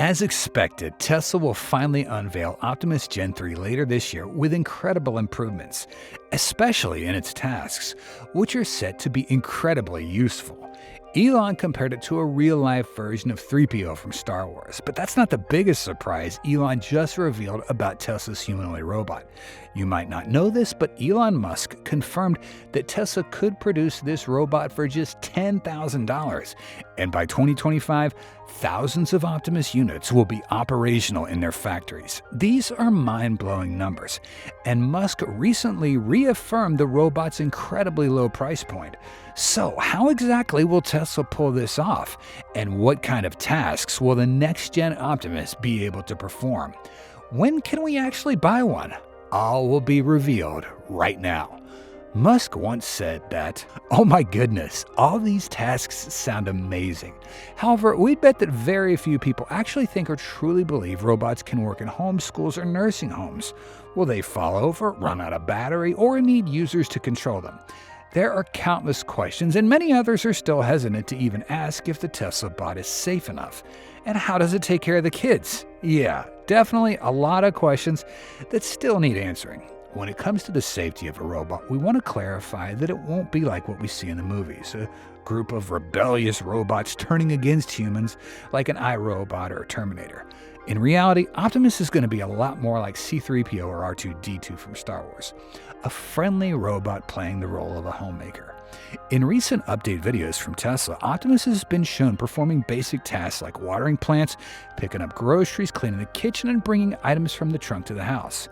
As expected, Tesla will finally unveil Optimus Gen 3 later this year with incredible improvements, especially in its tasks, which are set to be incredibly useful. Elon compared it to a real-life version of 3PO from Star Wars, but that's not the biggest surprise Elon just revealed about Tesla's humanoid robot. You might not know this, but Elon Musk confirmed that Tesla could produce this robot for just $10,000, and by 2025, thousands of Optimus units will be operational in their factories. These are mind-blowing numbers, and Musk recently reaffirmed the robot's incredibly low price point. So, how exactly will Tesla pull this off? And what kind of tasks will the next-gen Optimus be able to perform? When can we actually buy one? All will be revealed right now. Musk once said that, "Oh my goodness, all these tasks sound amazing." However, we bet that very few people actually think or truly believe robots can work in homes, schools, or nursing homes. Will they fall over, run out of battery, or need users to control them? There are countless questions, and many others are still hesitant to even ask if the Tesla bot is safe enough. And how does it take care of the kids? Yeah, definitely a lot of questions that still need answering. When it comes to the safety of a robot, we want to clarify that it won't be like what we see in the movies, a group of rebellious robots turning against humans like an iRobot or a Terminator. In reality, Optimus is going to be a lot more like C-3PO or R2-D2 from Star Wars, a friendly robot playing the role of a homemaker. In recent update videos from Tesla, Optimus has been shown performing basic tasks like watering plants, picking up groceries, cleaning the kitchen, and bringing items from the trunk to the house.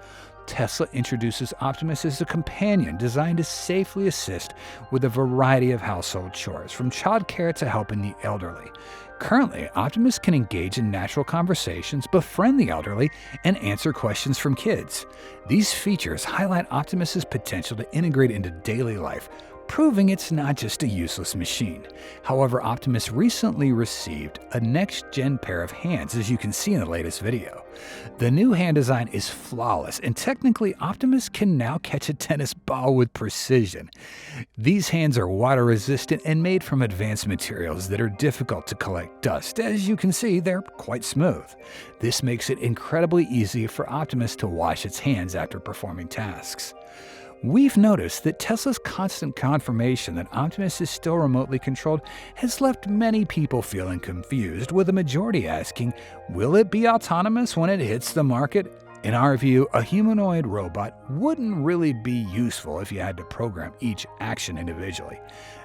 Tesla introduces Optimus as a companion designed to safely assist with a variety of household chores, from childcare to helping the elderly. Currently, Optimus can engage in natural conversations, befriend the elderly, and answer questions from kids. These features highlight Optimus's potential to integrate into daily life, proving it's not just a useless machine. However, Optimus recently received a next-gen pair of hands, as you can see in the latest video. The new hand design is flawless, and technically, Optimus can now catch a tennis ball with precision. These hands are water-resistant and made from advanced materials that are difficult to collect dust. As you can see, they're quite smooth. This makes it incredibly easy for Optimus to wash its hands after performing tasks. We've noticed that Tesla's constant confirmation that Optimus is still remotely controlled has left many people feeling confused, with a majority asking, will it be autonomous when it hits the market? In our view, a humanoid robot wouldn't really be useful if you had to program each action individually.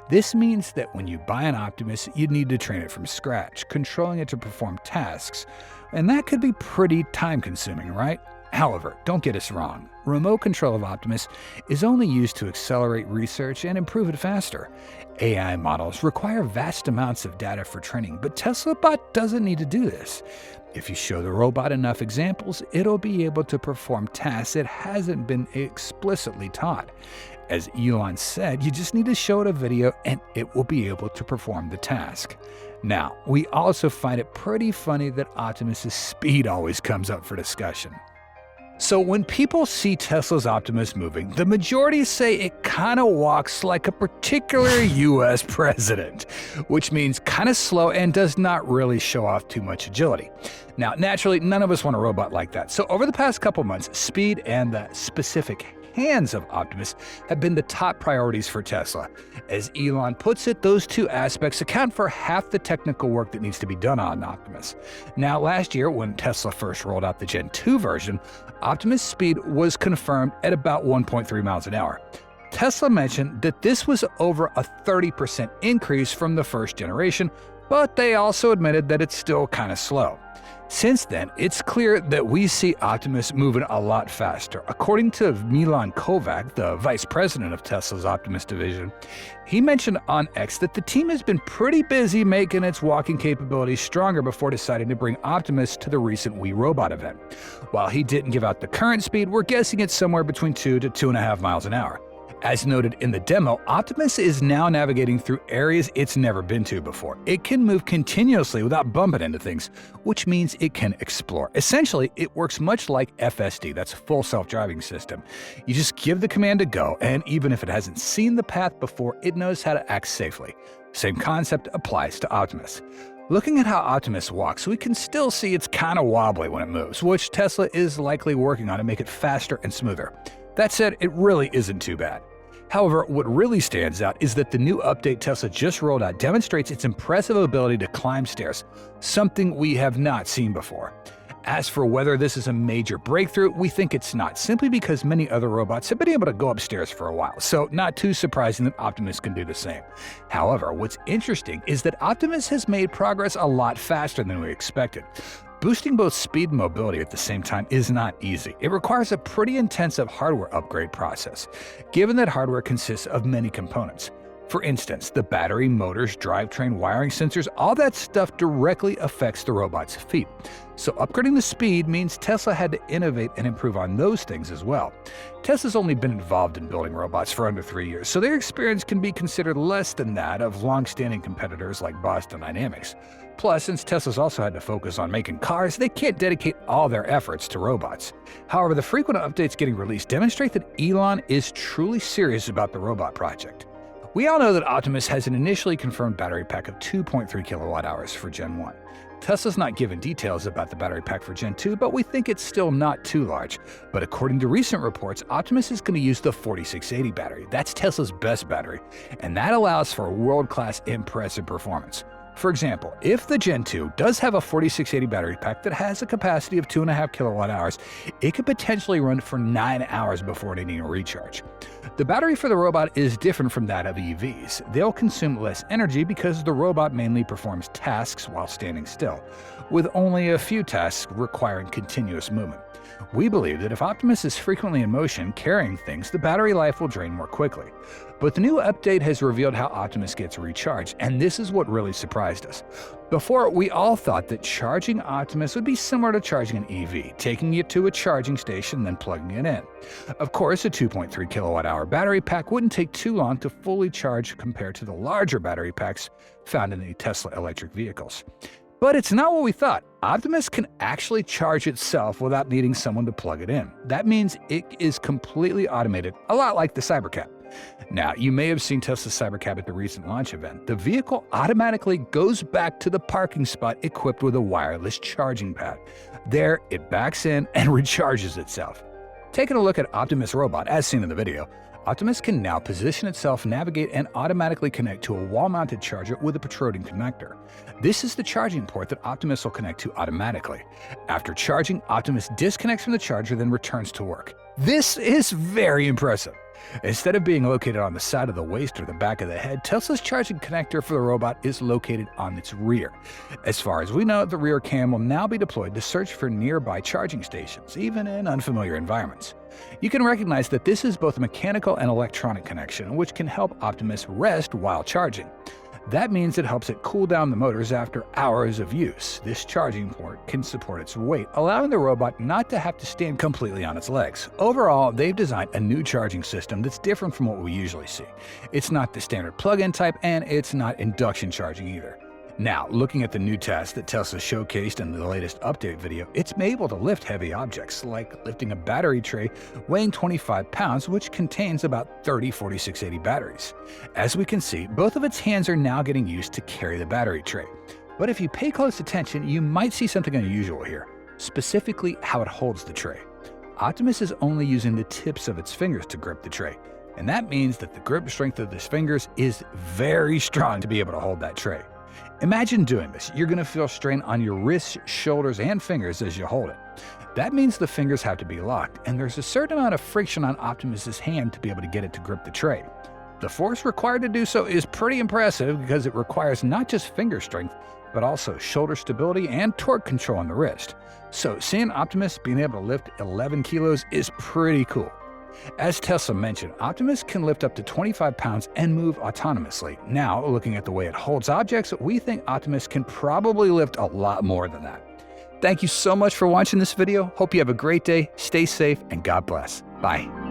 This means that when you buy an Optimus, you'd need to train it from scratch, controlling it to perform tasks, and that could be pretty time-consuming, right? However, don't get us wrong. Remote control of Optimus is only used to accelerate research and improve it faster. AI models require vast amounts of data for training, but Tesla Bot doesn't need to do this. If you show the robot enough examples, it'll be able to perform tasks it hasn't been explicitly taught. As Elon said, you just need to show it a video and it will be able to perform the task. Now, we also find it pretty funny that Optimus's speed always comes up for discussion. So when people see Tesla's Optimus moving, the majority say it kind of walks like a particular US president, which means kind of slow and does not really show off too much agility. Now, naturally, none of us want a robot like that. So over the past couple months, speed and the specific hands of Optimus have been the top priorities for Tesla. As Elon puts it, those two aspects account for half the technical work that needs to be done on Optimus. Now, last year, when Tesla first rolled out the Gen 2 version, Optimus' speed was confirmed at about 1.3 miles an hour. Tesla mentioned that this was over a 30% increase from the first generation, but they also admitted that it's still kind of slow. Since then, it's clear that we see Optimus moving a lot faster. According to Milan Kovac, the vice president of Tesla's Optimus division, he mentioned on X that the team has been pretty busy making its walking capabilities stronger before deciding to bring Optimus to the recent We Robot event. While he didn't give out the current speed, we're guessing it's somewhere between 2 to 2.5 miles an hour. As noted in the demo, Optimus is now navigating through areas it's never been to before. It can move continuously without bumping into things, which means it can explore. Essentially, it works much like FSD, that's a full self-driving system. You just give the command to go, and even if it hasn't seen the path before, it knows how to act safely. Same concept applies to Optimus. Looking at how Optimus walks, we can still see it's kind of wobbly when it moves, which Tesla is likely working on to make it faster and smoother. That said, it really isn't too bad. However, what really stands out is that the new update Tesla just rolled out demonstrates its impressive ability to climb stairs, something we have not seen before. As for whether this is a major breakthrough, we think it's not, simply because many other robots have been able to go upstairs for a while, so not too surprising that Optimus can do the same. However, what's interesting is that Optimus has made progress a lot faster than we expected. Boosting both speed and mobility at the same time is not easy. It requires a pretty intensive hardware upgrade process, given that hardware consists of many components. For instance, the battery, motors, drivetrain, wiring sensors, all that stuff directly affects the robot's feet. So upgrading the speed means Tesla had to innovate and improve on those things as well. Tesla's only been involved in building robots for under 3 years, so their experience can be considered less than that of long-standing competitors like Boston Dynamics. Plus, since Tesla's also had to focus on making cars, they can't dedicate all their efforts to robots. However, the frequent updates getting released demonstrate that Elon is truly serious about the robot project. We all know that Optimus has an initially confirmed battery pack of 2.3 kilowatt-hours for Gen 1. Tesla's not given details about the battery pack for Gen 2, but we think it's still not too large. But according to recent reports, Optimus is going to use the 4680 battery. That's Tesla's best battery, and that allows for world-class impressive performance. For example, if the Gen 2 does have a 4680 battery pack that has a capacity of 2.5 kilowatt-hours, it could potentially run for 9 hours before needing a recharge. The battery for the robot is different from that of EVs. They'll consume less energy because the robot mainly performs tasks while standing still, with only a few tasks requiring continuous movement. We believe that if Optimus is frequently in motion carrying things, the battery life will drain more quickly. But the new update has revealed how Optimus gets recharged, and this is what really surprised us. Before, we all thought that charging Optimus would be similar to charging an EV, taking it to a charging station, then plugging it in. Of course, a 2.3 kilowatt-hour battery pack wouldn't take too long to fully charge compared to the larger battery packs found in the Tesla electric vehicles. But it's not what we thought. Optimus can actually charge itself without needing someone to plug it in. That means it is completely automated, a lot like the Cybercab. Now, you may have seen Tesla's Cybercab at the recent launch event. The vehicle automatically goes back to the parking spot equipped with a wireless charging pad. There, it backs in and recharges itself. Taking a look at Optimus Robot, as seen in the video, Optimus can now position itself, navigate, and automatically connect to a wall-mounted charger with a protruding connector. This is the charging port that Optimus will connect to automatically. After charging, Optimus disconnects from the charger, then returns to work. This is very impressive. Instead of being located on the side of the waist or the back of the head, Tesla's charging connector for the robot is located on its rear. As far as we know, the rear cam will now be deployed to search for nearby charging stations, even in unfamiliar environments. You can recognize that this is both a mechanical and electronic connection, which can help Optimus rest while charging. That means it helps it cool down the motors after hours of use. This charging port can support its weight, allowing the robot not to have to stand completely on its legs. Overall, they've designed a new charging system that's different from what we usually see. It's not the standard plug-in type, and it's not induction charging either. Now, looking at the new test that Tesla showcased in the latest update video, it's able to lift heavy objects, like lifting a battery tray weighing 25 pounds, which contains about 30 4680 batteries. As we can see, both of its hands are now getting used to carry the battery tray. But if you pay close attention, you might see something unusual here, specifically how it holds the tray. Optimus is only using the tips of its fingers to grip the tray, and that means that the grip strength of its fingers is very strong to be able to hold that tray. Imagine doing this. You're going to feel strain on your wrists, shoulders, and fingers as you hold it. That means the fingers have to be locked, and there's a certain amount of friction on Optimus's hand to be able to get it to grip the tray. The force required to do so is pretty impressive because it requires not just finger strength, but also shoulder stability and torque control on the wrist. So seeing Optimus being able to lift 11 kilos is pretty cool. As Tesla mentioned, Optimus can lift up to 25 pounds and move autonomously. Now, looking at the way it holds objects, we think Optimus can probably lift a lot more than that. Thank you so much for watching this video. Hope you have a great day, stay safe, and God bless. Bye.